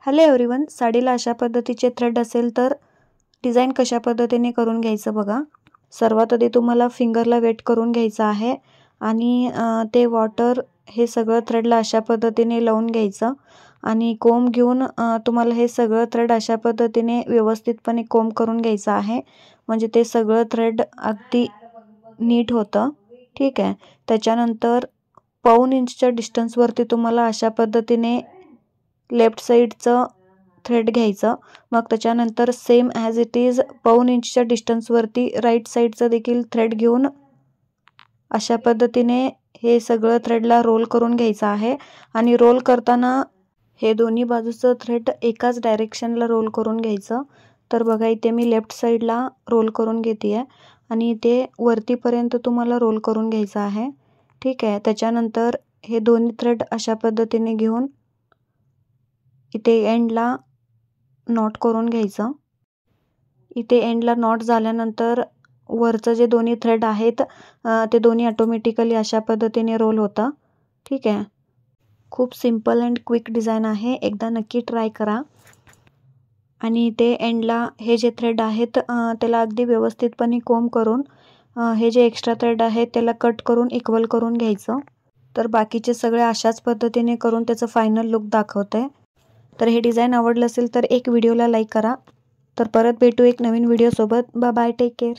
Hello everyone, साडीला अशा पद्धतीचे thread असेल तर डिझाईन कशा पद्धतीने करून घ्यायचं बघा। सर्वात आधी तुम्हाला फिंगरला वेट करून घ्यायचं आहे आणि ते वॉटर हे सगळं थ्रेडला अशा पद्धतीने लावून घ्यायचं आणि कोंब घेऊन तुम्हाला हे सगळं थ्रेड अशा पद्धतीने व्यवस्थितपणे कोंब करून घ्यायचं आहे, म्हणजे ते सगळं थ्रेड अगदी नीट होतं। ठीक आहे, त्याच्यानंतर पाऊण इंचच्या डिस्टन्सवरती तुम्हाला अशा पद्धतीने लेफ्ट साईडचं थ्रेड घ्यायचं। मग त्याच्यानंतर सेम ॲज इट इज पाऊण इंचच्या डिस्टन्सवरती राईट साईडचं देखील थ्रेड घेऊन अशा पद्धतीने हे सगळं थ्रेडला रोल करून घ्यायचं आहे आणि रोल करताना हे दोन्ही बाजूचं थ्रेड एकाच डायरेक्शनला रोल करून घ्यायचं। तर बघा, इथे मी लेफ्ट साईडला रोल करून घेते आहे आणि ते वरतीपर्यंत तुम्हाला रोल करून घ्यायचं आहे। ठीक आहे, त्याच्यानंतर हे दोन्ही थ्रेड अशा पद्धतीने घेऊन इथे एंडला नॉट करून घ्यायचं। इथे एंडला नॉट झाल्यानंतर वरचं जे दोन्ही थ्रेड आहेत ते दोन्ही ऑटोमॅटिकली अशा पद्धतीने रोल होतं। ठीक आहे, खूप सिंपल अँड क्विक डिझाईन आहे, एकदा नक्की ट्राय करा। आणि इथे एंडला हे जे थ्रेड आहेत त्याला अगदी व्यवस्थितपणे कोंब करून हे जे एक्स्ट्रा थ्रेड आहेत त्याला कट करून इक्वल करून घ्यायचं। तर बाकीचे सगळे अशाच पद्धतीने करून त्याचं फायनल लुक दाखवते। तर हे डिझाईन आवडलं असेल तर एक व्हिडिओला लाईक करा। तर परत भेटू एक नवीन व्हिडिओ सोबत। Bye bye, take care.